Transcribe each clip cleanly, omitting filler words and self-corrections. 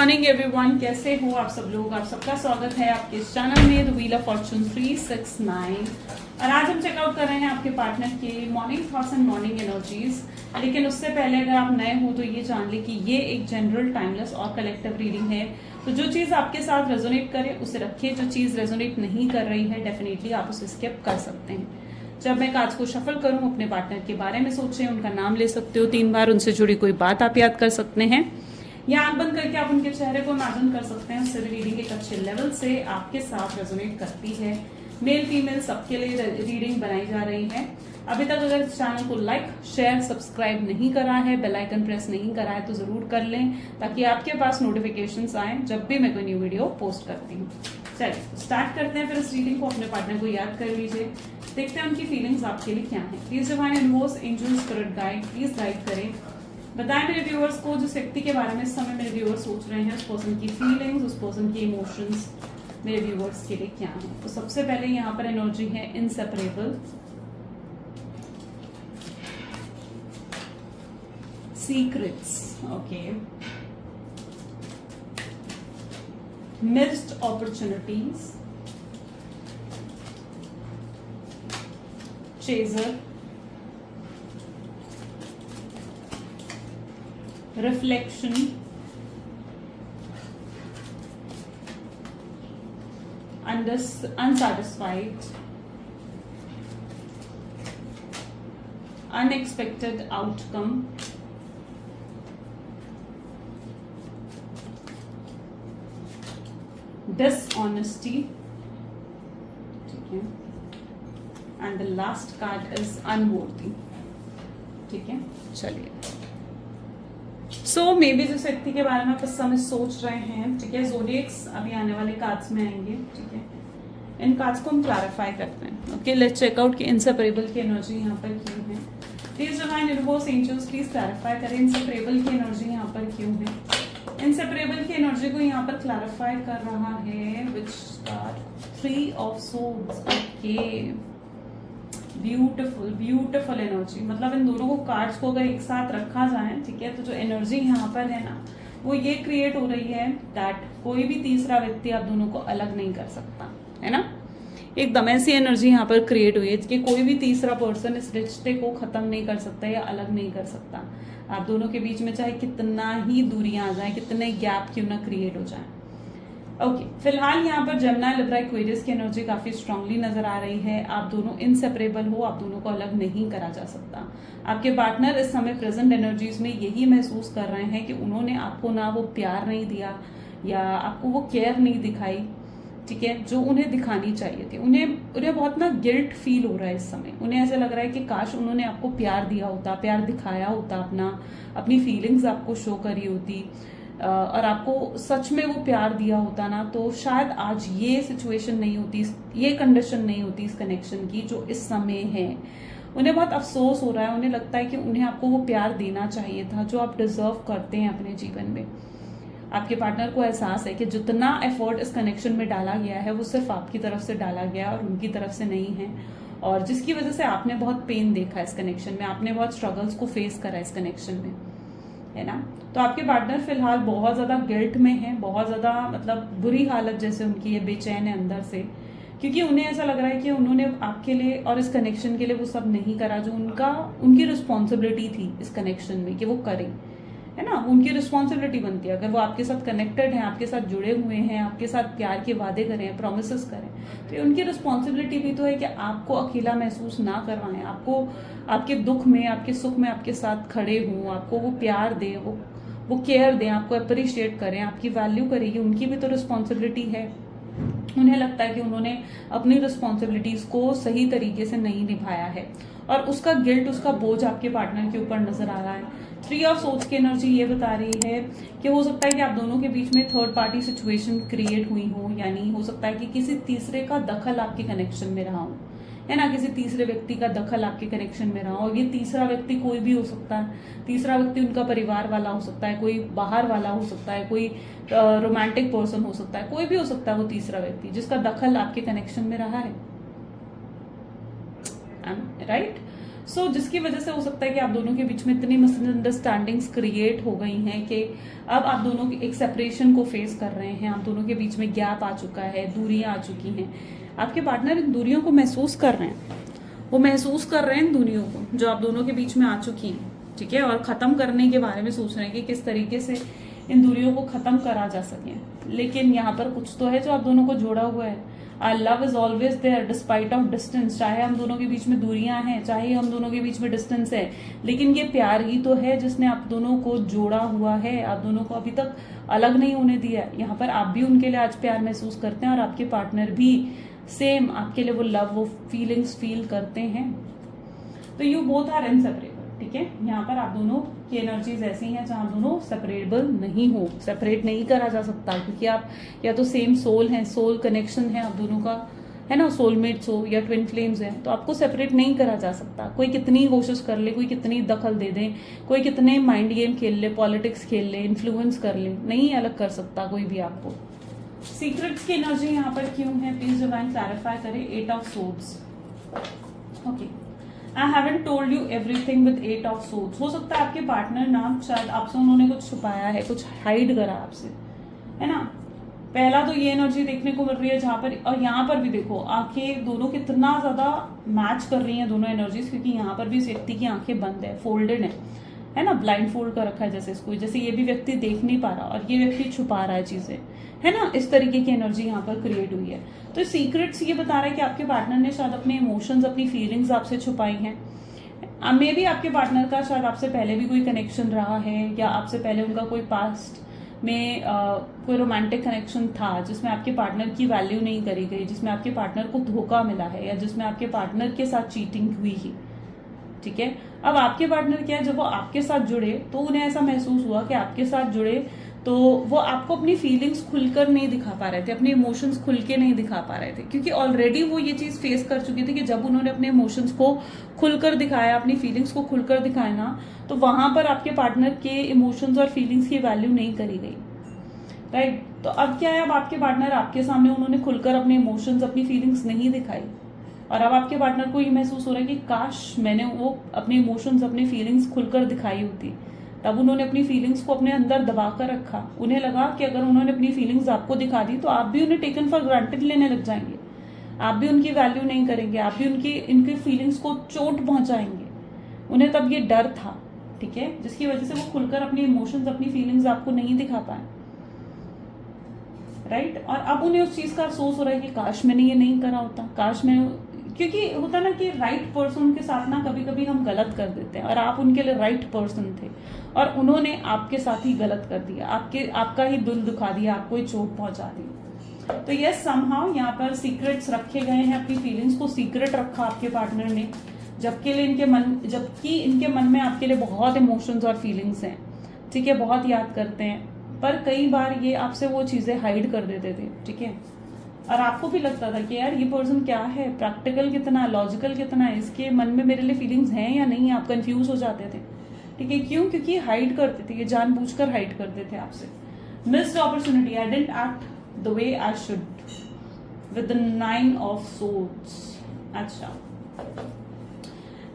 Morning everyone, कैसे हो आप सब लोग। आप सबका स्वागत है आपके इस चैनल में द व्हील ऑफ फॉर्चून 369। और आज हम चेकआउट कर रहे हैं आपके पार्टनर के morning thoughts and morning energies. लेकिन उससे पहले अगर आप नए हो तो ये जान ले कि ये एक जनरल, टाइमलेस और कलेक्टिव रीडिंग है। तो जो चीज आपके साथ रेजोनेट करे उसे रखिए, जो चीज रेजोनेट नहीं कर रही है डेफिनेटली आप उसे स्किप कर सकते हैं। जब मैं कार्ड्स को शफल करूं अपने पार्टनर के बारे में सोचें, उनका नाम ले सकते हो 3 बार, उनसे जुड़ी कोई बात आप याद कर सकते हैं या आंख बंद करके आप उनके चेहरे को इमेजिन कर सकते हैं। उससे रीडिंग एक अच्छे लेवल से आपके साथ रेजोनेट करती है। मेल फीमेल सबके लिए रीडिंग बनाई जा रही है। अभी तक अगर इस चैनल को लाइक शेयर सब्सक्राइब नहीं करा है, बेल आइकन प्रेस नहीं करा है तो जरूर कर लें ताकि आपके पास नोटिफिकेशंस आए जब भी मैं कोई न्यू वीडियो पोस्ट करती हूँ। चलिए स्टार्ट करते हैं फिर इस रीडिंग को। अपने पार्टनर को याद कर लीजिए, देखते हैं उनकी फीलिंग्स आपके लिए क्या है। Please divine universe, angel, spirit guide please guide करें। बताएं मेरे व्यूअर्स को जिस व्यक्ति के बारे में इस समय मेरे व्यूअर्स सोच रहे हैं, उस पर्सन की फीलिंग्स, उस पर्सन के इमोशंस मेरे व्यूअर्स के लिए क्या है। तो सबसे पहले यहाँ पर एनर्जी है inseparable, secrets, okay, missed opportunities, chaser, reflection, unsatisfied, unexpected outcome, dishonesty, ठीक है, and the last card is unworthy, ठीक है। चलिए सो मे बी जिस व्यक्ति के बारे में आप इस समय सोच रहे हैं, ठीक है, ज़ोडिएक्स अभी आने वाले कार्ड्स में आएंगे, ठीक है। इन कार्ड्स को हम क्लैरिफाई करते हैं। ओके, लेट्स चेकआउट कि इनसेपरेबल की एनर्जी यहाँ पर क्यों है। Please divine universe, angels please clarify करें इनसेपरेबल की एनर्जी यहाँ पर क्यों है। इनसेपरेबल की एनर्जी को यहाँ पर क्लैरिफाई कर रहा है which card, 3 of swords, okay, beautiful beautiful energy. मतलब इन दोनों को कार्ड्स को अगर एक साथ रखा जाए, ठीक है, तो जो एनर्जी यहाँ पर है ना वो ये क्रिएट हो रही है दैट कोई भी तीसरा व्यक्ति आप दोनों को अलग नहीं कर सकता, है ना। एकदम ऐसी एनर्जी यहाँ पर क्रिएट हुई है कि कोई भी तीसरा पर्सन इस रिश्ते को खत्म नहीं कर सकता या अलग नहीं कर सकता। आप दोनों के बीच में चाहे कितना ही दूरियां आ जाए, कितने गैप क्यों ना क्रिएट हो जाए। ओके, फिलहाल यहाँ पर जेमिनी, लिब्रा, एक्वेरियस की एनर्जी काफी स्ट्रांगली नजर आ रही है। आप दोनों इनसेपरेबल हो, आप दोनों को अलग नहीं करा जा सकता। आपके पार्टनर इस समय प्रेजेंट एनर्जीज में यही महसूस कर रहे हैं कि उन्होंने आपको ना वो प्यार नहीं दिया या आपको वो केयर नहीं दिखाई, ठीक है, जो उन्हें दिखानी चाहिए थी। उन्हें बहुत ना गिल्ट फील हो रहा है इस समय। उन्हें ऐसा लग रहा है कि काश उन्होंने आपको प्यार दिया होता, प्यार दिखाया होता, अपनी फीलिंग्स आपको शो करी होती और आपको सच में वो प्यार दिया होता ना, तो शायद आज ये सिचुएशन नहीं होती, ये कंडीशन नहीं होती इस कनेक्शन की जो इस समय है। उन्हें बहुत अफसोस हो रहा है। उन्हें लगता है कि उन्हें आपको वो प्यार देना चाहिए था जो आप डिजर्व करते हैं अपने जीवन में। आपके पार्टनर को एहसास है कि जितना एफर्ट इस कनेक्शन में डाला गया है वो सिर्फ आपकी तरफ से डाला गया और उनकी तरफ से नहीं है, और जिसकी वजह से आपने बहुत पेन देखा इस कनेक्शन में, आपने बहुत स्ट्रगल्स को फेस करा इस कनेक्शन में, है ना। तो आपके पार्टनर फिलहाल बहुत ज्यादा गिल्ट में है, बहुत ज्यादा मतलब बुरी हालत जैसे उनकी है, बेचैन है अंदर से, क्योंकि उन्हें ऐसा लग रहा है कि उन्होंने आपके लिए और इस कनेक्शन के लिए वो सब नहीं करा जो उनकी रिस्पॉन्सिबिलिटी थी इस कनेक्शन में कि वो करें, है ना। उनकी रिस्पॉन्सिबिलिटी बनती है, अगर वो आपके साथ कनेक्टेड हैं, आपके साथ जुड़े हुए हैं, आपके साथ प्यार के वादे करें, प्रोमिसेस करें, तो ये उनकी रिस्पॉन्सिबिलिटी भी तो है कि आपको अकेला महसूस ना करवाएं, आपको आपके दुख में, आपके सुख में आपके साथ खड़े हों, आपको वो प्यार दें, वो केयर दें, आपको अप्रिशिएट करें, आपकी वैल्यू करें। उनकी भी तो रिस्पॉन्सिबिलिटी है। उन्हें लगता है कि उन्होंने अपनी रिस्पॉन्सिबिलिटीज को सही तरीके से नहीं निभाया है और उसका गिल्ट, उसका बोझ आपके पार्टनर के ऊपर नजर आ रहा है। 3 ऑफ सोर्ड्स की एनर्जी ये बता रही है कि हो सकता है कि आप दोनों के बीच में थर्ड पार्टी सिचुएशन क्रिएट हुई हो, यानी हो सकता है कि किसी तीसरे का दखल आपके कनेक्शन में रहा हो, है ना, किसी तीसरे व्यक्ति का दखल आपके कनेक्शन में रहा हो। और ये तीसरा व्यक्ति कोई भी हो सकता है। तीसरा व्यक्ति उनका परिवार वाला हो सकता है, कोई बाहर वाला हो सकता है, कोई रोमांटिक पर्सन हो सकता है, कोई भी हो सकता है वो तीसरा व्यक्ति जिसका दखल आपके कनेक्शन में रहा है, राइट। सो जिसकी वजह से हो सकता है कि आप दोनों के बीच में इतनी मिसअंडरस्टैंडिंग्स क्रिएट हो गई हैं कि अब आप दोनों एक सेपरेशन को फेस कर रहे हैं, आप दोनों के बीच में गैप आ चुका है, दूरियां आ चुकी हैं। आपके पार्टनर इन दूरियों को महसूस कर रहे हैं, वो महसूस कर रहे हैं इन दूरियों को जो आप दोनों के बीच में आ चुकी हैं, ठीक है, और खत्म करने के बारे में सोच रहे हैं कि किस तरीके से इन दूरियों को खत्म करा जा सके। लेकिन यहाँ पर कुछ तो है जो आप दोनों को जोड़ा हुआ है। Our love is always there despite of distance. चाहे हम दोनों के बीच में दूरियां हैं, चाहे हम दोनों के बीच में डिस्टेंस है, लेकिन ये प्यार ही तो है जिसने आप दोनों को जोड़ा हुआ है, आप दोनों को अभी तक अलग नहीं होने दिया। यहाँ पर आप भी उनके लिए आज प्यार महसूस करते हैं और आपके पार्टनर भी सेम आपके लिए वो लव, वो फीलिंग्स फील करते हैं। तो यू बोथ आर इनसेपरेबल, ठीक है। यहाँ पर आप दोनों की एनर्जीज ऐसी हैं जहां दोनों सेपरेबल नहीं हो, सेपरेट नहीं करा जा सकता, क्योंकि आप या तो सेम सोल हैं, सोल कनेक्शन है आप दोनों का, है ना, सोलमेट्स हो या ट्विन फ्लेम्स हैं, तो आपको सेपरेट नहीं करा जा सकता। कोई कितनी कोशिश कर ले, कोई कितनी दखल दे दे, कोई कितने माइंड गेम खेल ले, पॉलिटिक्स खेल ले, इन्फ्लुएंस कर ले, नहीं अलग कर सकता कोई भी आपको। सीक्रेट्स की एनर्जी यहाँ पर क्यों है, प्लीज डिवाइन क्लैरिफाई करें। 8 of swords, okay. I haven't told you everything with 8 of swords. हो सकता है आपके पार्टनर ना शायद आपसे उन्होंने कुछ छुपाया है, कुछ हाइड करा आपसे, है ना। पहला तो ये एनर्जी देखने को मिल रही है जहां पर, और यहाँ पर भी देखो आंखें दोनों कितना ज्यादा मैच कर रही हैं दोनों एनर्जीज, क्योंकि यहाँ पर भी इस व्यक्ति की आंखें बंद है, फोल्डेड है ना, ब्लाइंड फोल्ड कर रखा है जैसे इसको, जैसे ये भी व्यक्ति देख नहीं पा रहा और ये व्यक्ति छुपा रहा है चीजें, है ना, इस तरीके की एनर्जी यहाँ पर क्रिएट हुई है। तो सीक्रेट्स ये बता रहा है कि आपके पार्टनर ने शायद अपने इमोशंस, अपनी फीलिंग्स आपसे छुपाई हैं। मे बी आपके पार्टनर का शायद आपसे पहले भी कोई कनेक्शन रहा है, या आपसे पहले उनका कोई पास्ट में कोई रोमांटिक कनेक्शन था जिसमें आपके पार्टनर की वैल्यू नहीं करी गई, जिसमें आपके पार्टनर को धोखा मिला है, या जिसमें आपके पार्टनर के साथ चीटिंग हुई ही, ठीक है। अब आपके पार्टनर क्या है, जब वो आपके साथ जुड़े तो उन्हें ऐसा महसूस हुआ कि आपके साथ जुड़े तो वो आपको अपनी फीलिंग्स खुलकर नहीं दिखा पा रहे थे, अपने इमोशंस खुल के नहीं दिखा पा रहे थे, क्योंकि ऑलरेडी वो ये चीज फेस कर चुके थे कि जब उन्होंने अपने इमोशंस को खुलकर दिखाया, अपनी फीलिंग्स को खुलकर दिखाया ना, तो वहां पर आपके पार्टनर के इमोशंस और फीलिंग्स की वैल्यू नहीं करी गई, राइट। तो अब क्या है, अब आपके पार्टनर आपके सामने उन्होंने खुलकर अपने इमोशंस, अपनी फीलिंग्स नहीं दिखाई, और अब आपके पार्टनर को ये महसूस हो रहा है कि काश मैंने वो अपने इमोशंस, अपनी फीलिंग्स खुलकर दिखाई होती। तब उन्होंने अपनी फीलिंग्स को अपने अंदर दबा कर रखा। उन्हें लगा कि अगर उन्होंने अपनी फीलिंग्स आपको दिखा दी तो आप भी उन्हें टेकन फॉर ग्रांटेड लेने लग जाएंगे, आप भी उनकी वैल्यू नहीं करेंगे, आप भी इनकी फीलिंग्स को चोट पहुंचाएंगे। उन्हें तब ये डर था, ठीक है, जिसकी वजह से वो खुलकर अपनी इमोशंस, अपनी फीलिंग्स आपको नहीं दिखा पाए, राइट। और अब उन्हें उस चीज का अफसोस हो रहा है कि काश मैंने ये नहीं करा होता, काश मैं, क्योंकि होता ना कि राइट पर्सन के साथ ना कभी कभी हम गलत कर देते हैं, और आप उनके लिए राइट पर्सन थे और उन्होंने आपके साथ ही गलत कर दिया, आपका ही दिल दुखा दिया, आपको ही चोट पहुंचा दी। तो ये समहाउ यहाँ पर सीक्रेट्स रखे गए हैं, अपनी फीलिंग्स को सीक्रेट रखा आपके पार्टनर ने, जबकि इनके मन में आपके लिए बहुत इमोशंस और फीलिंग्स हैं, ठीक है, बहुत याद करते हैं, पर कई बार ये आपसे वो चीजें हाइड कर देते थे, ठीक है। और आपको भी लगता था कि यार ये पर्सन क्या है, प्रैक्टिकल कितना, लॉजिकल कितना है, इसके मन में मेरे लिए फीलिंग्स हैं या नहीं, आप कंफ्यूज हो जाते थे, ठीक है। क्यों? क्योंकि हाइड करते थे, ये जानबूझकर हाइड करते थे आपसे। Missed opportunity, I didn't act the way I should with the 9 of swords. अच्छा,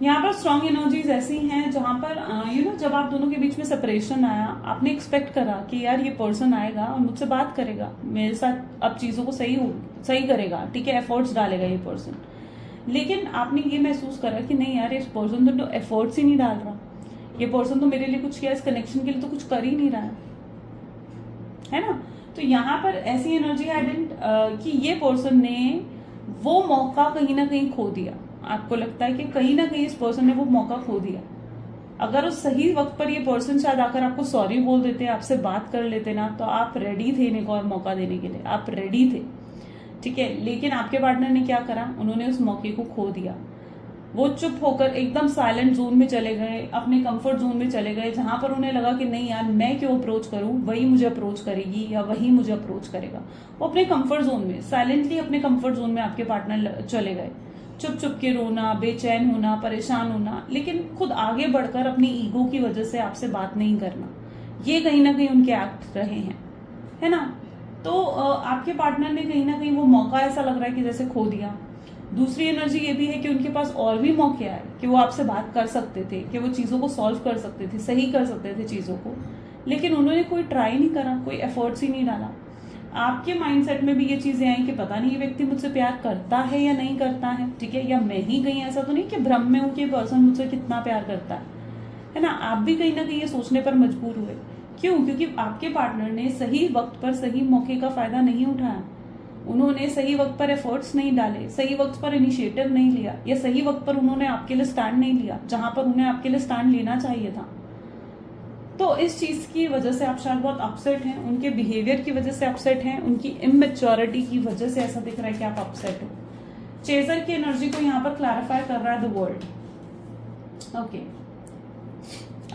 यहाँ पर स्ट्रॉन्ग एनर्जीज ऐसी हैं जहां पर जब आप दोनों के बीच में सेपरेशन आया, आपने एक्सपेक्ट करा कि यार ये पर्सन आएगा और मुझसे बात करेगा, मेरे साथ अब चीजों को सही करेगा, ठीक है, एफर्ट्स डालेगा ये पर्सन। लेकिन आपने ये महसूस करा कि नहीं यार, इस पर्सन तो एफर्ट्स ही नहीं डाल रहा, ये पर्सन तो मेरे लिए कुछ किया, इस कनेक्शन के लिए तो कुछ कर ही नहीं रहा है ना। तो यहाँ पर ऐसी एनर्जी है कि ये पर्सन ने वो मौका कहीं ना कहीं खो दिया। आपको लगता है कि कहीं ना कहीं इस पर्सन ने वो मौका खो दिया। अगर उस सही वक्त पर ये पर्सन शायद आकर आपको सॉरी बोल देते, आपसे बात कर लेते ना, तो आप रेडी थे इन्हें और मौका देने के लिए, आप रेडी थे, ठीक है। लेकिन आपके पार्टनर ने क्या करा, उन्होंने उस मौके को खो दिया। वो चुप होकर एकदम साइलेंट जोन में चले गए, अपने कंफर्ट जोन में चले गए, जहां पर उन्हें लगा कि नहीं यार मैं क्यों अप्रोच करूं, वही मुझे अप्रोच करेगी या वही मुझे अप्रोच करेगा। वो अपने कंफर्ट जोन में, साइलेंटली अपने कंफर्ट जोन में आपके पार्टनर चले गए, चुप चुप के रोना, बेचैन होना, परेशान होना, लेकिन खुद आगे बढ़कर अपनी ईगो की वजह से आपसे बात नहीं करना, ये कहीं ना कहीं उनके एक्ट रहे हैं, है ना। तो आपके पार्टनर ने कहीं ना कहीं वो मौका ऐसा लग रहा है कि जैसे खो दिया। दूसरी एनर्जी ये भी है कि उनके पास और भी मौके आए कि वो आपसे बात कर सकते थे, कि वो चीज़ों को सॉल्व कर सकते थे, सही कर सकते थे चीज़ों को, लेकिन उन्होंने कोई ट्राई नहीं करा, कोई एफर्ट्स ही नहीं डाला। आपके माइंडसेट में भी ये चीज़ें आई कि पता नहीं ये व्यक्ति मुझसे प्यार करता है या नहीं करता है, ठीक है, या मैं ही कहीं ऐसा तो नहीं कि भ्रम में हूँ कि पर्सन मुझसे कितना प्यार करता है ना। आप भी कहीं ना कहीं ये सोचने पर मजबूर हुए। क्यों? क्योंकि आपके पार्टनर ने सही वक्त पर सही मौके का फायदा नहीं उठाया, उन्होंने सही वक्त पर एफर्ट्स नहीं डाले, सही वक्त पर इनिशिएटिव नहीं लिया, या सही वक्त पर उन्होंने आपके लिए स्टैंड नहीं लिया जहां पर उन्हें आपके लिए स्टैंड लेना चाहिए था। तो इस चीज की वजह से आप शायद बहुत अपसेट हैं, उनके बिहेवियर की वजह से अपसेट हैं, उनकी इमेच्योरिटी की वजह से ऐसा दिख रहा है कि आप अपसेट हो। चेजर की एनर्जी को यहाँ पर क्लैरिफाई कर रहा है द वर्ल्ड। ओके,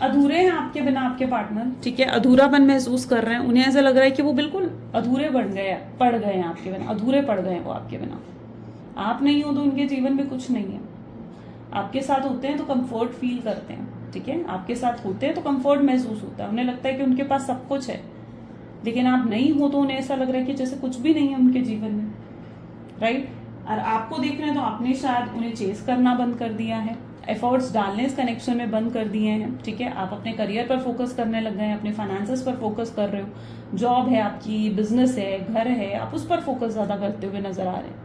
अधूरे हैं आपके बिना आपके पार्टनर, ठीक है, अधूरापन महसूस कर रहे हैं, उन्हें ऐसा लग रहा है कि वो बिल्कुल अधूरे पड़ गए हैं आपके बिना, अधूरे पड़ गए हैं वो आपके बिना। आप नहीं हो तो उनके जीवन में कुछ नहीं है। आपके साथ होते हैं तो कंफर्ट फील करते हैं, ठीक है, आपके साथ होते हैं तो कंफर्ट महसूस होता है, उन्हें लगता है कि उनके पास सब कुछ है, लेकिन आप नहीं हो तो उन्हें ऐसा लग रहा है कि जैसे कुछ भी नहीं है उनके जीवन में, राइट। और आपको देख रहे हैं तो आपने शायद उन्हें चेस करना बंद कर दिया है, एफर्ट्स डालने इस कनेक्शन में बंद कर दिए हैं, ठीक है, आप अपने करियर पर फोकस करने लग गए हैं, अपने फाइनेंसेस पर फोकस कर रहे हो, जॉब है आपकी, बिजनेस है, घर है, आप उस पर फोकस ज्यादा करते हुए नजर आ रहे हैं,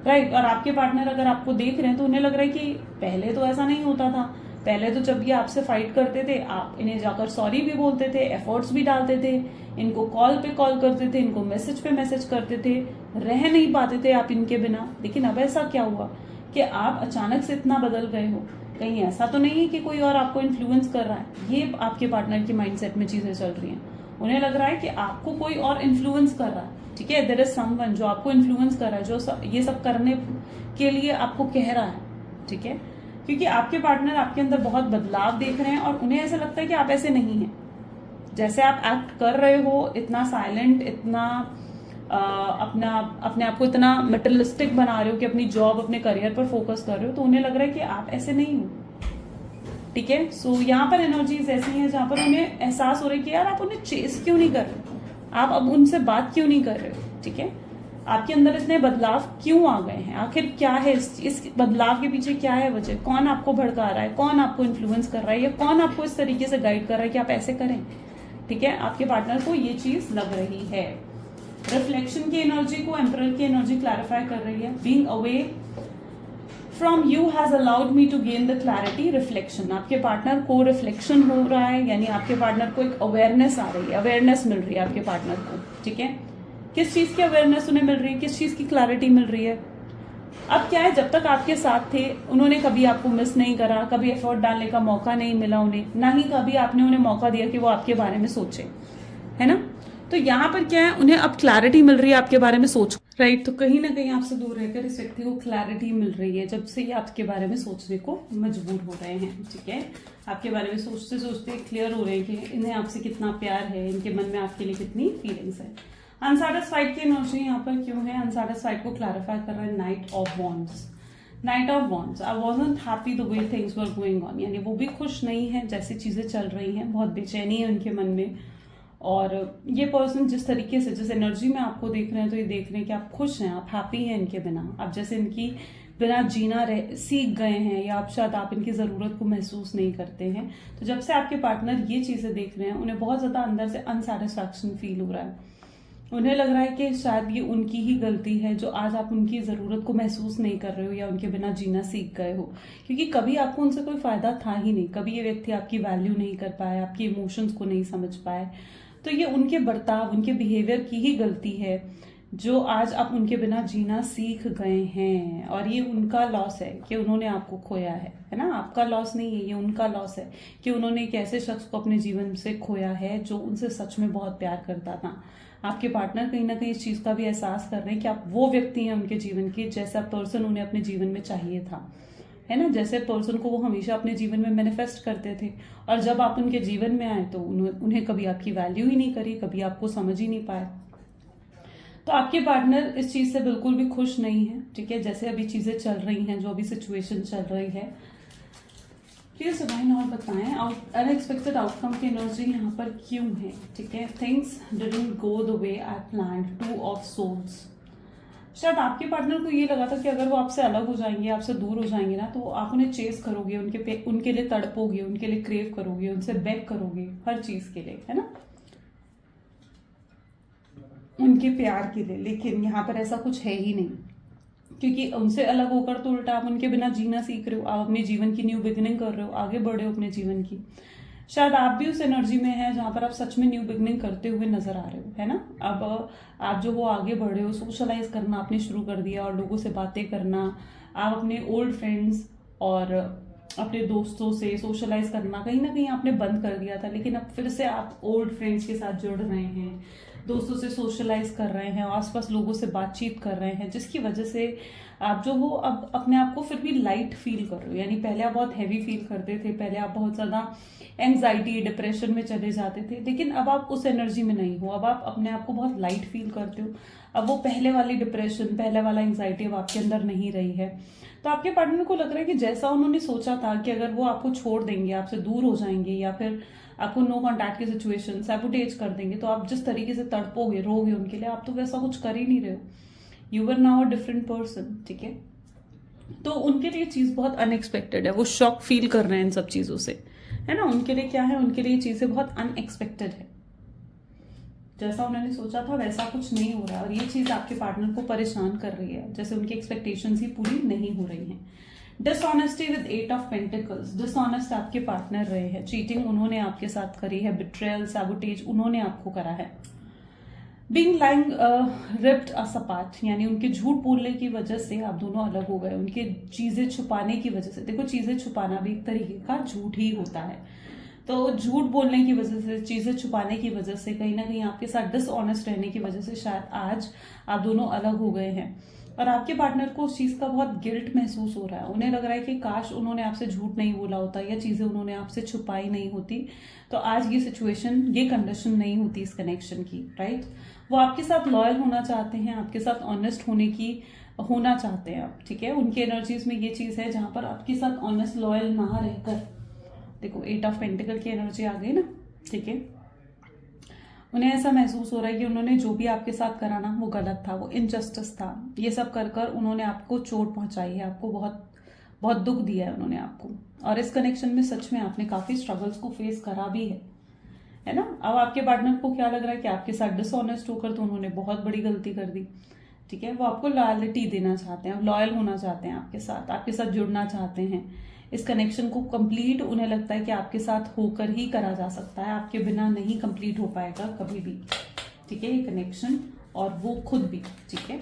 राइट। और आपके पार्टनर अगर आपको देख रहे हैं तो उन्हें लग रहा है कि पहले तो ऐसा नहीं होता था, पहले तो जब ये आपसे फाइट करते थे आप इन्हें जाकर सॉरी भी बोलते थे, एफर्ट्स भी डालते थे, इनको कॉल पे कॉल करते थे, इनको मैसेज पे मैसेज करते थे, रह नहीं पाते थे आप इनके बिना। लेकिन अब ऐसा क्या हुआ कि आप अचानक से इतना बदल गए हो? कहीं ऐसा तो नहीं है कि कोई और आपको इन्फ्लुएंस कर रहा है? ये आपके पार्टनर के माइंडसेट में चीजें चल रही हैं, उन्हें लग रहा है कि आपको कोई और इन्फ्लुएंस कर रहा है, ठीक है, देयर इज समवन जो आपको इन्फ्लुएंस कर रहा है, जो ये सब करने के लिए आपको कह रहा है, ठीक है, क्योंकि आपके पार्टनर आपके अंदर बहुत बदलाव देख रहे हैं और उन्हें ऐसा लगता है कि आप ऐसे नहीं हैं, जैसे आप एक्ट कर रहे हो, इतना साइलेंट, इतना अपने आप को इतना मटेरियलिस्टिक बना रहे हो कि अपनी जॉब, अपने करियर पर फोकस कर रहे हो, तो उन्हें लग रहा है कि आप ऐसे नहीं हो, ठीक है। सो यहाँ पर एनर्जीज ऐसी हैं जहां पर उन्हें एहसास हो रहा है कि यार आप उन्हें चेस क्यों नहीं कर रहे, आप अब उनसे बात क्यों नहीं कर रहे हो, ठीक है, आपके अंदर इतने बदलाव क्यों आ गए हैं, आखिर क्या है इस बदलाव के पीछे, क्या है वजह, कौन आपको भड़का रहा है, कौन आपको इन्फ्लुएंस कर रहा है, या कौन आपको इस तरीके से गाइड कर रहा है कि आप ऐसे करें, ठीक है। आपके पार्टनर को ये चीज लग रही है। रिफ्लेक्शन की एनर्जी को एम्परर की एनर्जी क्लैरिफाई कर रही है। Being away from you has allowed me to gain the clarity. Reflection, आपके पार्टनर को रिफ्लेक्शन हो रहा है, यानी आपके पार्टनर को एक अवेयरनेस आ रही है, अवेयरनेस मिल रही है आपके पार्टनर को, ठीक है। किस चीज की अवेयरनेस उन्हें मिल रही है, किस चीज की क्लैरिटी मिल रही है? अब क्या है, जब तक आपके साथ थे उन्होंने कभी आपको मिस नहीं करा, कभी एफर्ट डालने का मौका नहीं मिला उन्हें, ना ही कभी आपने उन्हें मौका दिया कि वो आपके बारे में सोचे, है ना। तो यहाँ पर क्या है, उन्हें अब क्लैरिटी मिल रही है आपके बारे में सोच, राइट। तो कहीं ना कहीं आपसे दूर रहकर इस व्यक्ति को क्लैरिटी मिल रही है जब से ये आपके बारे में सोचने को मजबूर हो रहे हैं, ठीक है। आपके बारे में सोचते सोचते क्लियर हो रहे हैं कि इन्हें आपसे कितना प्यार है, इनके मन में आपके लिए कितनी फीलिंग्स है। अनसैटिस्फाइड की एनर्जी यहाँ पर क्यों है? अनसैटिस्फाइड को क्लैरिफाई कर रहा है night of wands. Night of wands, I wasn't happy the way things were going on, यानी वो भी खुश नहीं है जैसी चीजें चल रही हैं, बहुत बेचैनी है उनके मन में। और ये पर्सन जिस तरीके से, जिस एनर्जी में आपको देख रहे हैं, तो ये देख रहे हैं कि आप खुश हैं, आप हैप्पी हैं इनके बिना, आप जैसे इनकी बिना जीना सीख गए हैं, या आप शायद आप इनकी जरूरत को महसूस नहीं करते हैं। तो जब से आपके पार्टनर ये चीजें देख रहे हैं, उन्हें बहुत ज्यादा अंदर से अनसेटिस्फैक्शन फील हो रहा है। उन्हें लग रहा है कि शायद ये उनकी ही गलती है जो आज आप उनकी जरूरत को महसूस नहीं कर रहे हो या उनके बिना जीना सीख गए हो, क्योंकि कभी आपको उनसे कोई फायदा था ही नहीं, कभी ये व्यक्ति आपकी वैल्यू नहीं कर पाए, आपके इमोशंस को नहीं समझ पाए। तो ये उनके बर्ताव, उनके बिहेवियर की ही गलती है जो आज आप उनके बिना जीना सीख गए हैं, और ये उनका लॉस है कि उन्होंने आपको खोया है ना, आपका लॉस नहीं है, ये उनका लॉस है कि उन्होंने एक ऐसे शख्स को अपने जीवन से खोया है जो उनसे सच में बहुत प्यार करता था। आपके पार्टनर कहीं ना कहीं इस चीज का भी एहसास कर रहे हैं कि आप वो व्यक्ति हैं उनके जीवन के जैसा पर्सन उन्हें अपने जीवन में चाहिए था, है ना, जैसे पर्सन को वो हमेशा अपने जीवन में मैनिफेस्ट करते थे। और जब आप उनके जीवन में आए तो उन्हें कभी आपकी वैल्यू ही नहीं करी, कभी आपको समझ ही नहीं पाए। तो आपके पार्टनर इस चीज से बिल्कुल भी खुश नहीं है, ठीक है, जैसे अभी चीजें चल रही हैं, जो अभी सिचुएशन चल रही है। प्लीज डिवाइन और बताएं अनएक्सपेक्टेड आउटकम की एनर्जी यहाँ पर क्यों है, ठीक है। Things didn't go the way I planned, 2 of swords. शायद आपके पार्टनर को ये लगा था कि अगर वो आपसे अलग हो जाएंगे, आपसे दूर हो जाएंगे ना, तो आप उन्हें चेस करोगे, उनके लिए तड़पोगे, उनके लिए क्रेव करोगे, उनसे बेग करोगे हर चीज के लिए, है ना, उनके प्यार के लिए। लेकिन यहाँ पर ऐसा कुछ है ही नहीं, क्योंकि उनसे अलग होकर तो उल्टा आप उनके बिना जीना सीख रहे हो, आप अपने जीवन की न्यू बिगिनिंग कर रहे हो, आगे बढ़ रहे हो अपने जीवन की। शायद आप भी उस एनर्जी में हैं जहां पर आप सच में न्यू बिगनिंग करते हुए नजर आ रहे हो, है ना। अब आप जो वो आगे बढ़ रहे हो, सोशलाइज करना आपने शुरू कर दिया और लोगों से बातें करना, आप अपने ओल्ड फ्रेंड्स और अपने दोस्तों से सोशलाइज करना कहीं ना कहीं आपने बंद कर दिया था, लेकिन अब फिर से आप ओल्ड फ्रेंड्स के साथ जुड़ रहे हैं, दोस्तों से सोशलाइज कर रहे हैं, आसपास लोगों से बातचीत कर रहे हैं, जिसकी वजह से आप जो हो अब अपने आप को फिर भी लाइट फील कर रहे हो। यानी पहले आप बहुत हैवी फील करते थे, पहले आप बहुत ज्यादा एंजाइटी डिप्रेशन में चले जाते थे, लेकिन अब आप उस एनर्जी में नहीं हो, अब आप अपने आप को बहुत लाइट फील करते हो। अब वो पहले वाली डिप्रेशन, पहले वाला एंजाइटी अब आपके अंदर नहीं रही है। तो आपके पार्टनर को लग रहा है कि जैसा उन्होंने सोचा था कि अगर वो आपको छोड़ देंगे, आपसे दूर हो जाएंगे, या फिर आपको नो कॉन्टैक्ट की सिचुएशन सैबोटेज कर देंगे, तो आप जिस तरीके से तड़पोगे, रोगे उनके लिए, आप तो वैसा कुछ कर ही नहीं रहे हो। You are now a different person, ठीक है। तो उनके लिए चीज बहुत अनएक्सपेक्टेड है, वो शॉक फील कर रहे हैं इन सब चीजों से, है ना। उनके लिए क्या है, उनके लिए चीजें बहुत अनएक्सपेक्टेड है, जैसा उन्होंने सोचा था वैसा कुछ नहीं हो रहा है, और ये चीज आपके पार्टनर को परेशान कर रही है, जैसे उनकी एक्सपेक्टेशंस ही पूरी नहीं हो रही हैं। Dishonesty with 8 of pentacles, dishonest आपके पार्टनर रहे हैं, चीटिंग उन्होंने आपके साथ करी है, बिट्रेयल सैबोटेज उन्होंने आपको करा है। बीइंग लाइंग रिप्ड अस अपार्ट, यानी उनके झूठ बोलने की वजह से आप दोनों अलग हो गए, उनके चीजें छुपाने की वजह से। देखो, चीजें छुपाना भी एक तरीके का झूठ ही होता है, तो झूठ बोलने की वजह से, चीजें छुपाने की वजह से, कहीं ना कहीं आपके साथ डिसऑनेस्ट रहने की वजह से शायद आज आप दोनों अलग हो गए हैं। और आपके पार्टनर को उस चीज का बहुत गिल्ट महसूस हो रहा है, उन्हें लग रहा है कि काश उन्होंने आपसे झूठ नहीं बोला होता, या चीजें उन्होंने आपसे छुपाई नहीं होती, तो आज ये सिचुएशन, ये कंडीशन नहीं होती इस कनेक्शन की, राइट। वो आपके साथ लॉयल होना चाहते हैं, आपके साथ ऑनेस्ट होना चाहते हैं आप, ठीक है। उनकी एनर्जीज में ये चीज है जहां पर आपके साथ ऑनेस्ट लॉयल ना रहकर, देखो 8 ऑफ पेंटिकल की एनर्जी आ गई ना, ठीक है। उन्हें ऐसा महसूस हो रहा है कि उन्होंने जो भी आपके साथ करा ना वो गलत था, वो इनजस्टिस था, ये सब कर कर उन्होंने आपको चोट पहुंचाई है, आपको बहुत बहुत दुख दिया है उन्होंने आपको। और इस कनेक्शन में सच में आपने काफी स्ट्रगल्स को फेस करा भी है ना। अब आपके पार्टनर को क्या लग रहा है कि आपके साथ डिसऑनेस्ट होकर तो उन्होंने बहुत बड़ी गलती कर दी, ठीक है। वो आपको लॉयल्टी देना चाहते हैं, लॉयल होना चाहते हैं आपके साथ जुड़ना चाहते हैं। इस कनेक्शन को कंप्लीट उन्हें लगता है कि आपके साथ होकर ही करा जा सकता है, आपके बिना नहीं कंप्लीट हो पाएगा कभी भी, ठीक है, ये कनेक्शन, और वो खुद भी, ठीक है।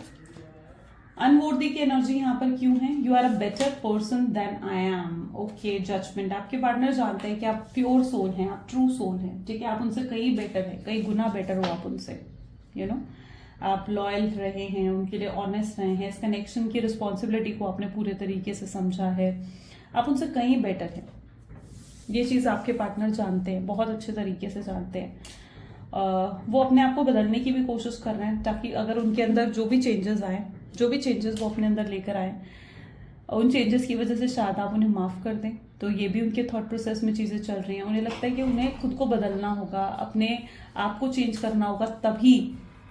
अनवॉर्दी की एनर्जी यहाँ पर क्यों है, you are a better person than I am, okay. Judgement, आपके पार्टनर जानते हैं कि आप प्योर सोल हैं, आप ट्रू सोल हैं, ठीक है। आप उनसे कई बेटर है, कई गुना बेटर हो आप उनसे, यू नो। आप लॉयल रहे हैं, उनके लिए ऑनेस्ट रहे हैं, इस कनेक्शन की रिस्पॉन्सिबिलिटी को आपने पूरे तरीके से समझा है, आप उनसे कहीं बेटर हैं। ये चीज आपके पार्टनर जानते हैं, बहुत अच्छे तरीके से जानते हैं। वो अपने आप को बदलने की भी कोशिश कर रहे हैं, ताकि अगर उनके अंदर जो भी चेंजेस आए, जो भी चेंजेस वो अपने अंदर लेकर आए, उन चेंजेस की वजह से शायद आप उन्हें माफ कर दें। तो ये भी उनके थॉट प्रोसेस में चीजें चल रही हैं, उन्हें लगता है कि उन्हें खुद को बदलना होगा, अपने आप को चेंज करना होगा, तभी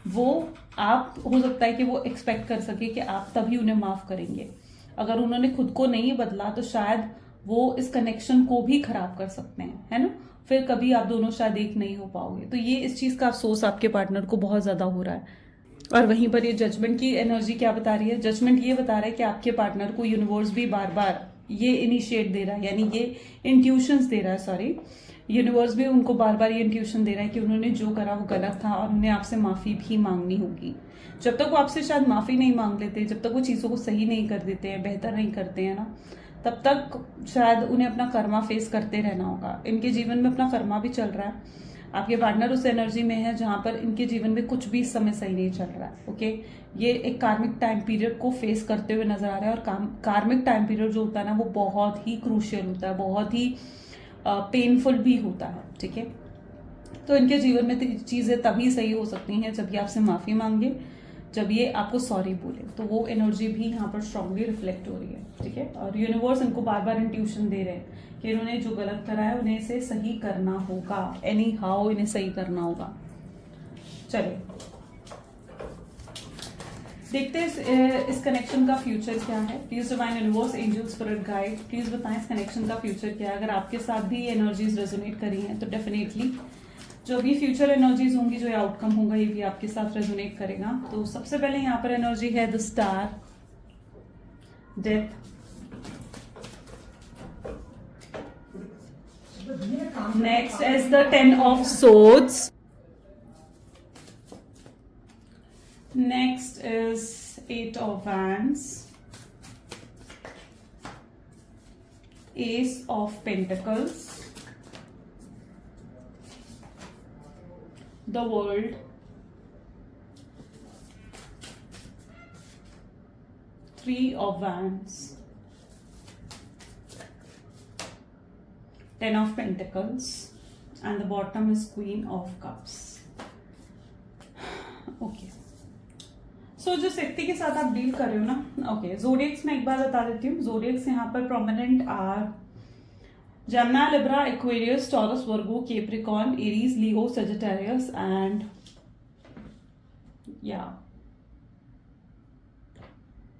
वो आप, हो सकता है कि वो एक्सपेक्ट कर सके कि आप तभी उन्हें माफ करेंगे। अगर उन्होंने खुद को नहीं बदला तो शायद वो इस कनेक्शन को भी खराब कर सकते हैं, है ना। फिर कभी आप दोनों शायद एक नहीं हो पाओगे। तो ये इस चीज का अफसोस आपके पार्टनर को बहुत ज्यादा हो रहा है। और वहीं पर ये जजमेंट की एनर्जी क्या बता रही है, जजमेंट ये बता रहा है कि आपके पार्टनर को यूनिवर्स भी बार बार ये इनिशिएट दे रहा है, यानी ये इंट्यूशंस दे रहा है, सॉरी, यूनिवर्स भी उनको बार बार ये इंट्यूशन दे रहा है कि उन्होंने जो करा वो गलत था, और उन्हें आपसे माफी भी मांगनी होगी। जब तक वो आपसे शायद माफी नहीं मांग लेते, जब तक वो चीजों को सही नहीं कर देते हैं, बेहतर नहीं करते हैं ना, तब तक शायद उन्हें अपना कर्मा फेस करते रहना होगा। इनके जीवन में अपना कर्मा भी चल रहा है, आपके पार्टनर उस एनर्जी में है जहां पर इनके जीवन में कुछ भी इस समय सही नहीं चल रहा है, ओके। ये एक कार्मिक टाइम पीरियड को फेस करते हुए नजर आ रहा है, और कार्मिक टाइम पीरियड जो होता है ना, वो बहुत ही क्रूशियल होता है, बहुत ही पेनफुल भी होता है, ठीक है। तो इनके जीवन में चीजें तभी सही हो सकती हैं जब ये आपसे माफी मांगे, जब ये आपको सॉरी बोले। तो वो एनर्जी भी यहाँ पर स्ट्रांगली रिफ्लेक्ट हो रही है, ठीक है। और यूनिवर्स इनको बार बार इंट्यूशन दे रहे हैं कि इन्होंने जो गलत करा है उन्हें इसे सही करना होगा, एनी हाउ इन्हें सही करना होगा। चलिए, देखते हैं इस कनेक्शन का फ्यूचर क्या है। Please divine universe, angels, spirit guide, please बताएं इस कनेक्शन का फ्यूचर क्या है। अगर आपके साथ भी ये एनर्जीज रेजोनेट करी हैं तो डेफिनेटली जो भी फ्यूचर एनर्जीज होंगी, जो आउटकम होगा, ये भी आपके साथ रेजोनेट करेगा। तो सबसे पहले यहाँ पर एनर्जी है the star, death, next is the 10 of swords, next is 8 of wands, ace of pentacles, the world, 3 of wands, 10 of pentacles, and the bottom is queen of cups. Okay. सो जो शक्ति के साथ आप डील कर रहे हो ना, ओके, जोडियक्स में एक बार बता देती हूँ। जोडियक्स यहाँ पर prominent are Gemini, Libra, Aquarius, Taurus, Virgo, Capricorn, Aries, Leo, Sagittarius and या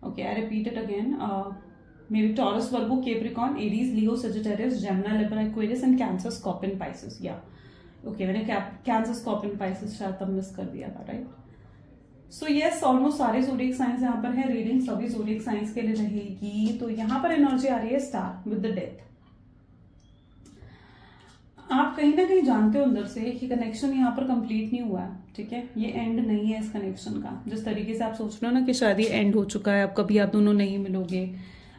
okay, I repeat it again, maybe Taurus, Virgo, Capricorn, Aries, Leo, Sagittarius, Gemini, Libra, Aquarius and Cancer, Scorpion, Pisces. या okay, मैंने Cancer, Scorpion, Pisces शायद तब miss कर दिया था, right. So yes, almost सारे zodiac science यहाँ पर है। रीडिंग सभी ज़ोडिएक साइंस के लिए रहेगी। तो यहाँ पर एनर्जी आ रही है स्टार विद द डेथ। आप कहीं ना कहीं जानते हो अंदर से कि कनेक्शन यहाँ पर कंप्लीट नहीं हुआ है, ठीक है, ये एंड नहीं है इस कनेक्शन का। जिस तरीके से आप सोच रहे हो ना कि शायद ये एंड हो चुका है, अब कभी आप दोनों नहीं मिलोगे,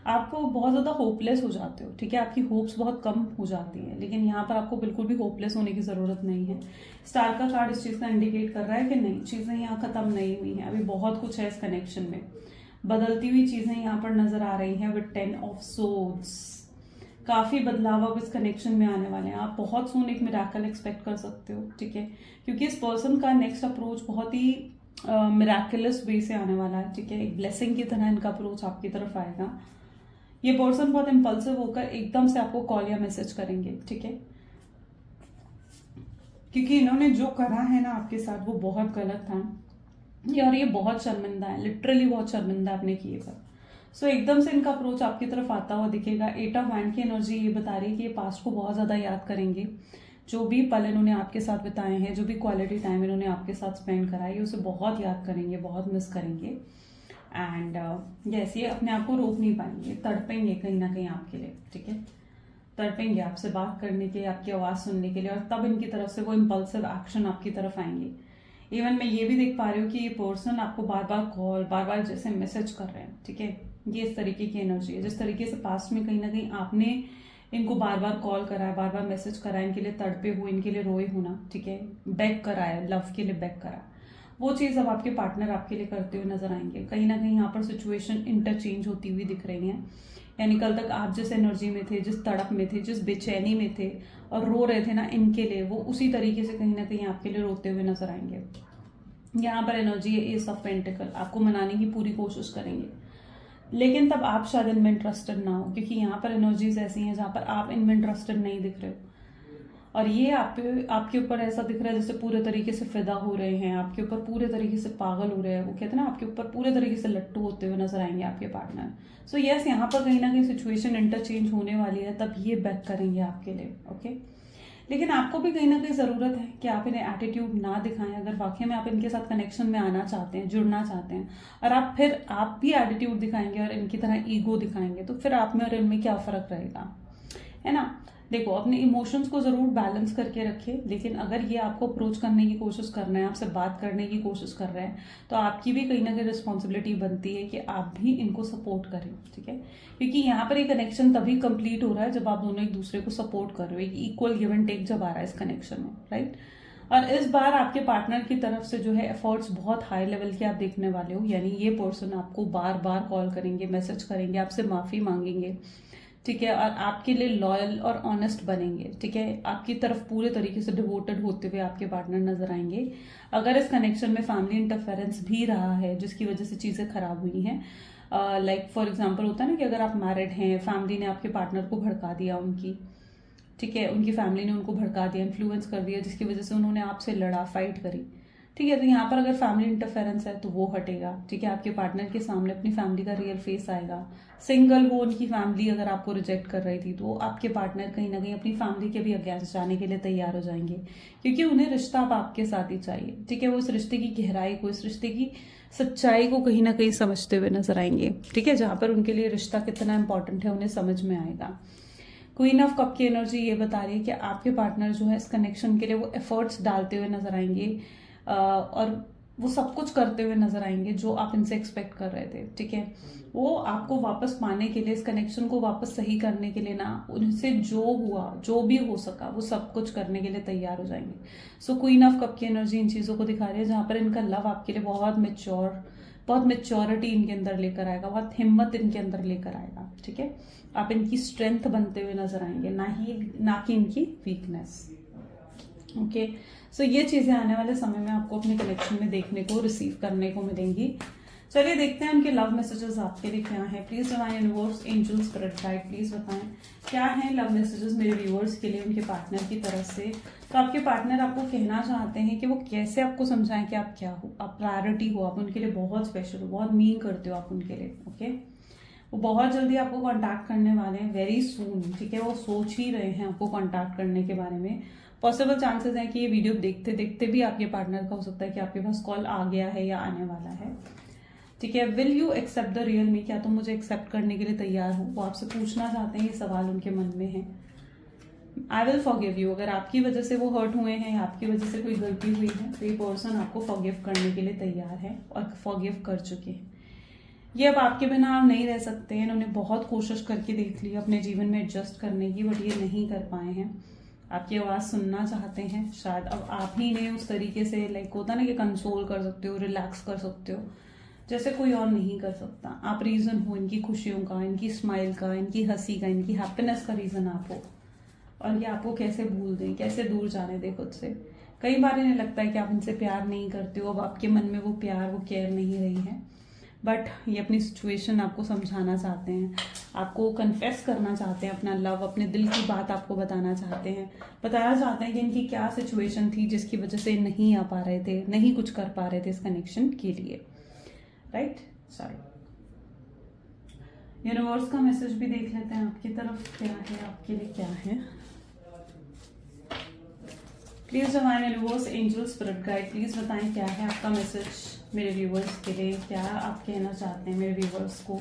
आप बहुत ज़्यादा होपलेस हो जाते हो, ठीक है, आपकी होप्स बहुत कम हो जाती है। लेकिन यहाँ पर आपको बिल्कुल भी होपलेस होने की ज़रूरत नहीं है। स्टार का कार्ड इस चीज़ का इंडिकेट कर रहा है कि नहीं, चीज़ें यहाँ ख़त्म नहीं हुई हैं, अभी बहुत कुछ है इस कनेक्शन में। बदलती हुई चीज़ें यहाँ पर नज़र आ रही हैं विद 10 ऑफ सोर्ड्स। काफ़ी बदलाव अब इस कनेक्शन में आने वाले हैं। आप बहुत सून एक मिराकल एक्सपेक्ट कर सकते हो, ठीक है, क्योंकि इस पर्सन का नेक्स्ट अप्रोच बहुत ही मिराकुलस वे से आने वाला है, ठीक है, एक ब्लेसिंग की तरह इनका अप्रोच आपकी तरफ आएगा। ये पर्सन बहुत इम्पल्सिव होकर एकदम से आपको कॉल या मैसेज करेंगे, ठीक है, क्योंकि इन्होंने जो करा है ना आपके साथ वो बहुत गलत था और ये बहुत शर्मिंदा है, लिटरली बहुत शर्मिंदा अपने किए पर। सो एकदम से इनका अप्रोच आपकी तरफ आता हुआ दिखेगा। 8 ऑफ वैंड की एनर्जी ये बता रही है कि ये पास्ट को बहुत ज़्यादा याद करेंगे। जो भी पल इन्होंने आपके साथ बिताए हैं, जो भी क्वालिटी टाइम इन्होंने आपके साथ स्पेंड करा है, उसे बहुत याद करेंगे, बहुत मिस करेंगे। एंड जैसे अपने आप को रोक नहीं पाएंगे, तड़पेंगे कहीं ना कहीं आपके लिए, ठीक है, तड़पेंगे आपसे बात करने के लिए, आपकी आवाज़ सुनने के लिए, और तब इनकी तरफ से वो इम्पल्सिव एक्शन आपकी तरफ आएंगे। इवन मैं ये भी देख पा रही हूँ कि ये पर्सन आपको बार बार कॉल, बार बार जैसे मैसेज कर रहे हैं, ठीक है, ये इस तरीके की एनर्जी है। जिस तरीके से पास्ट में कहीं ना कहीं आपने इनको बार बार कॉल करा है, बार बार मैसेज करा है, इनके लिए तड़पे हुए, इनके लिए रोए होना, ठीक है, बैक करा है, लव के लिए बैक करा, वो चीज़ अब आपके पार्टनर आपके लिए करते हुए नजर आएंगे। कहीं ना कहीं यहाँ पर सिचुएशन इंटरचेंज होती हुई दिख रही है। यानी कल तक आप जिस एनर्जी में थे, जिस तड़प में थे, जिस बेचैनी में थे और रो रहे थे ना इनके लिए, वो उसी तरीके से कहीं ना कहीं आपके लिए रोते हुए नजर आएंगे। यहाँ पर एनर्जी है एस ऑफ पेंटिकल, आपको मनाने की पूरी कोशिश करेंगे, लेकिन तब आप शायद इनमें इंटरेस्टेड ना हो, क्योंकि यहाँ पर एनर्जीज ऐसी हैं जहाँ पर आप इनमें इंटरेस्टेड नहीं दिख रहे हो। और ये आपके ऊपर ऐसा दिख रहा है जैसे पूरे तरीके से फिदा हो रहे हैं, आपके ऊपर पूरे तरीके से पागल हो रहे हैं। वो कहते हैं ना, आपके ऊपर पूरे तरीके से लट्टू होते हुए नजर आएंगे आपके पार्टनर। सो यस, यहाँ पर कहीं ना कहीं सिचुएशन इंटरचेंज होने वाली है, तब ये बैक करेंगे आपके लिए, ओके। लेकिन आपको भी कहीं ना कहीं ज़रूरत है कि आप इन्हें एटीट्यूड ना दिखाएं। अगर वाकई में आप इनके साथ कनेक्शन में आना चाहते हैं, जुड़ना चाहते हैं, और आप भी एटीट्यूड दिखाएंगे और इनकी तरह ईगो दिखाएंगे, तो फिर आप में और इनमें क्या फ़र्क रहेगा, है ना। देखो, अपने इमोशंस को ज़रूर बैलेंस करके रखें, लेकिन अगर ये आपको अप्रोच करने की कोशिश कर रहे हैं, आपसे बात करने की कोशिश कर रहे हैं, तो आपकी भी कहीं ना कहीं रिस्पॉन्सिबिलिटी बनती है कि आप भी इनको सपोर्ट करें, ठीक है, क्योंकि यहाँ पर ये कनेक्शन तभी कंप्लीट हो रहा है जब आप दोनों एक दूसरे को सपोर्ट कर रहे हो, एक इक्वल गिव एंड टेक जब आ रहा है इस कनेक्शन में, राइट। और इस बार आपके पार्टनर की तरफ से जो है एफर्ट्स बहुत हाई लेवल के आप देखने वाले हो। यानी ये पर्सन आपको बार बार कॉल करेंगे, मैसेज करेंगे, आपसे माफ़ी मांगेंगे, ठीक है, और आपके लिए लॉयल और ऑनेस्ट बनेंगे, ठीक है, आपकी तरफ पूरे तरीके से डिवोटेड होते हुए आपके पार्टनर नजर आएंगे। अगर इस कनेक्शन में फैमिली इंटरफेरेंस भी रहा है जिसकी वजह से चीज़ें खराब हुई हैं, लाइक फॉर एग्जांपल होता है ना कि अगर आप मैरिड हैं, फैमिली ने आपके पार्टनर को भड़का दिया, उनकी, ठीक है, उनकी फैमिली ने उनको भड़का दिया, इन्फ्लुएंस कर दिया, जिसकी वजह से उन्होंने आपसे लड़ा, फाइट करी, ठीक है। तो यहाँ पर अगर फैमिली इंटरफेरेंस है तो वो हटेगा, ठीक है। आपके पार्टनर के सामने अपनी फैमिली का रियल फेस आएगा। सिंगल हो, उनकी फैमिली अगर आपको रिजेक्ट कर रही थी तो आपके पार्टनर कहीं ना कहीं अपनी फैमिली के भी अगेंस्ट जाने के लिए तैयार हो जाएंगे, क्योंकि उन्हें रिश्ता अब आपके साथ ही चाहिए, ठीक है। वो इस रिश्ते की गहराई को, इस रिश्ते की सच्चाई को कहीं ना कहीं समझते हुए नजर आएंगे, ठीक है। जहां पर उनके लिए रिश्ता कितना इंपॉर्टेंट है उन्हें समझ में आएगा। क्वीन ऑफ कप की एनर्जी ये बता रही है कि आपके पार्टनर जो है इस कनेक्शन के लिए वो एफर्ट्स डालते हुए नजर आएंगे, और वो सब कुछ करते हुए नजर आएंगे जो आप इनसे एक्सपेक्ट कर रहे थे, ठीक है। वो आपको वापस पाने के लिए, इस कनेक्शन को वापस सही करने के लिए ना, उनसे जो हुआ, जो भी हो सका, वो सब कुछ करने के लिए तैयार हो जाएंगे। सो क्वीन ऑफ कप की एनर्जी इन चीजों को दिखा रही है, जहां पर इनका लव आपके लिए बहुत मेच्योरिटी इनके अंदर लेकर आएगा, बहुत हिम्मत इनके अंदर लेकर आएगा, ठीक है। आप इनकी स्ट्रेंथ बनते हुए नजर आएंगे, ना कि इनकी वीकनेस। ओके, सो ये चीजें आने वाले समय में आपको अपने कलेक्शन में देखने को, रिसीव करने को मिलेंगी। चलिए देखते हैं उनके लव मैसेजेस आपके लिए क्या है। Please divine universe, angels, spirit guide, please बताएं क्या है लव मैसेजेस मेरे व्यूअर्स के लिए उनके पार्टनर की तरफ से। तो आपके पार्टनर आपको कहना चाहते हैं कि वो कैसे आपको समझाएं कि आप क्या हो, आप प्रायोरिटी हो, आप उनके लिए बहुत स्पेशल हो, बहुत मीन करते हो आप उनके लिए। ओके, वो बहुत जल्दी आपको कांटेक्ट करने वाले हैं, वेरी सून, ठीक है। वो सोच ही रहे हैं आपको कांटेक्ट करने के बारे में। पॉसिबल चांसेस हैं कि ये वीडियो देखते देखते भी आपके पार्टनर का हो सकता है कि आपके पास कॉल आ गया है या आने वाला है, ठीक है। Will you accept the real me, क्या तुम मुझे एक्सेप्ट करने के लिए तैयार हो, वो आपसे पूछना चाहते हैं, ये सवाल उनके मन में है। आई विल फॉरगिव यू, अगर आपकी वजह से वो हर्ट हुए हैं या आपकी वजह से कोई गलती हुई है तो ये पर्सन आपको फॉरगिव करने के लिए तैयार है और फॉरगिव कर चुके हैं। ये अब आपके बिना आप नहीं रह सकते हैं। इन्होंने बहुत कोशिश करके देख ली अपने जीवन में एडजस्ट करने की, बट ये नहीं कर पाए हैं। आपकी आवाज सुनना चाहते हैं, शायद अब आप ही ने उस तरीके से, लाइक होता ना कि कंसोल कर सकते हो, रिलैक्स कर सकते हो, जैसे कोई और नहीं कर सकता। आप रीजन हो इनकी खुशियों का, इनकी स्माइल का, इनकी हंसी का, इनकी हैप्पीनेस का रीजन आप हो। और ये आपको कैसे भूल दें, कैसे दूर जाने दें खुद से। कई बार इन्हें लगता है कि आप इनसे प्यार नहीं करते हो, अब आपके मन में वो प्यार, वो केयर नहीं रही है, बट ये अपनी सिचुएशन आपको समझाना चाहते हैं, आपको कन्फेस करना चाहते हैं अपना लव, अपने दिल की बात आपको बताना चाहते हैं, बताना चाहते हैं कि इनकी क्या सिचुएशन थी जिसकी वजह से नहीं आ पा रहे थे, नहीं कुछ कर पा रहे थे इस कनेक्शन के लिए, राइट। सॉरी, यूनिवर्स का मैसेज भी देख लेते हैं आपकी तरफ क्या है, आपके लिए क्या है। Please divine universe, angel, spirit guide, please बताएं क्या है आपका मैसेज मेरे व्यूवर्स के लिए, क्या आप कहना चाहते हैं मेरे व्यूवर्स को।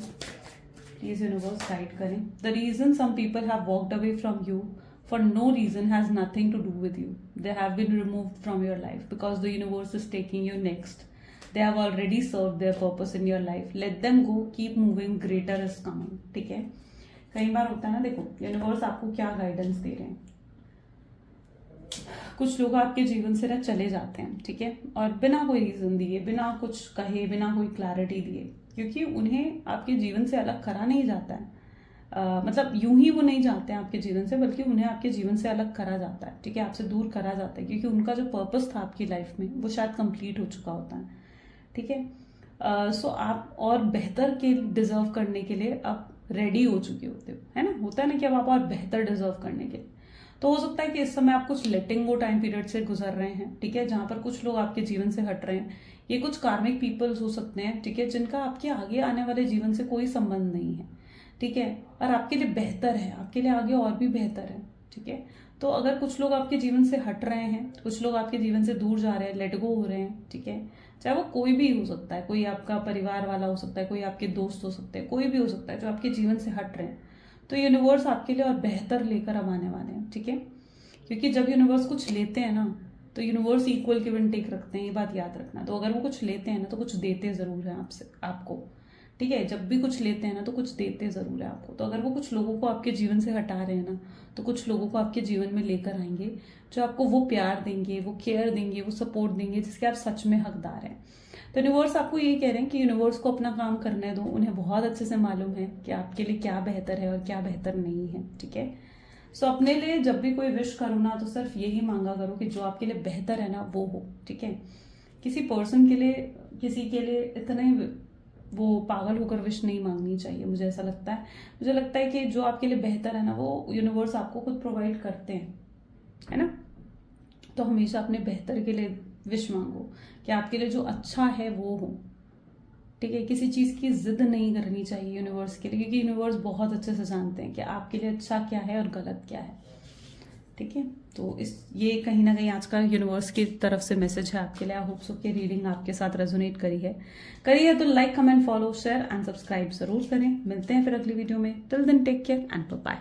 प्लीज यूनिवर्स गाइड करें। The reason some people have walked away from you for no reason has nothing to do with you, they have been removed from your life because the universe is taking you next, they have already served their purpose in your life, let them go, keep moving, greater is coming, ठीक है। कई बार होता है ना, देखो universe आपको क्या guidance दे रहे हैं। कुछ लोग आपके जीवन से ना चले जाते हैं, ठीक है, और बिना कोई रीजन दिए, बिना कुछ कहे, बिना कोई क्लैरिटी दिए, क्योंकि उन्हें आपके जीवन से अलग करा नहीं जाता है। मतलब यूं ही वो नहीं जाते हैं आपके जीवन से, बल्कि उन्हें आपके जीवन से अलग करा जाता है, ठीक है, आपसे दूर करा जाता है, क्योंकि उनका जो पर्पस था आपकी लाइफ में वो शायद कंप्लीट हो चुका होता है, ठीक है। सो आप और बेहतर के डिजर्व करने के लिए आप रेडी हो चुके होते हो, है ना। होता है ना कि अब आप और बेहतर डिजर्व करने के लिए, तो हो सकता है कि इस समय आप कुछ लेटिंग गो टाइम पीरियड से गुजर रहे हैं, ठीक है, जहां पर कुछ लोग आपके जीवन से हट रहे हैं। ये कुछ कार्मिक पीपल्स हो सकते हैं, ठीक है, जिनका आपके आगे आने वाले जीवन से कोई संबंध नहीं है, ठीक है, और आपके लिए बेहतर है, आपके लिए आगे और भी बेहतर है, ठीक है। तो अगर कुछ लोग आपके जीवन से हट रहे हैं, कुछ लोग आपके जीवन से दूर जा रहे हैं, लेट गो हो रहे हैं, ठीक है, चाहे वो कोई भी हो सकता है, कोई आपका परिवार वाला हो सकता है, कोई आपके दोस्त हो सकते हैं, कोई भी हो सकता है जो आपके जीवन से हट रहे हैं, तो यूनिवर्स आपके लिए और बेहतर लेकर अब आने वाले हैं, ठीक है। क्योंकि जब यूनिवर्स कुछ लेते हैं ना, तो universe equal give and take रखते हैं, ये बात याद रखना। तो अगर वो कुछ लेते हैं ना, तो कुछ देते जरूर है आपसे, आपको, ठीक है। जब भी कुछ लेते हैं ना, तो कुछ देते जरूर है आपको। तो अगर वो कुछ लोगों को आपके जीवन से हटा रहे हैं ना, तो कुछ लोगों को आपके जीवन में लेकर आएंगे जो आपको वो प्यार देंगे, वो केयर देंगे, वो सपोर्ट देंगे जिसके आप सच में हकदार हैं। तो यूनिवर्स आपको ये कह रहे हैं कि यूनिवर्स को अपना काम करने दो, उन्हें बहुत अच्छे से मालूम है कि आपके लिए क्या बेहतर है और क्या बेहतर नहीं है, ठीक है। सो अपने लिए जब भी कोई विश करो ना, तो सिर्फ यही मांगा करो कि जो आपके लिए बेहतर है ना वो हो, ठीक है। किसी पर्सन के लिए, किसी के लिए इतना ही वो पागल होकर विश नहीं मांगनी चाहिए, मुझे ऐसा लगता है। मुझे लगता है कि जो आपके लिए बेहतर है ना, वो यूनिवर्स आपको खुद प्रोवाइड करते हैं, है ना। तो हमेशा अपने बेहतर के लिए विश मांगो कि आपके लिए जो अच्छा है वो हो, ठीक है। किसी चीज़ की जिद नहीं करनी चाहिए यूनिवर्स के लिए, क्योंकि यूनिवर्स बहुत अच्छे से जानते हैं कि आपके लिए अच्छा क्या है और गलत क्या है, ठीक है। तो ये कहीं ना कहीं आज का यूनिवर्स की तरफ से मैसेज है आपके लिए। आई होप सो कि रीडिंग आपके साथ रेजोनेट करी है तो like, comment, follow, share and subscribe जरूर करें। मिलते हैं फिर अगली वीडियो में। Till then take care and bye.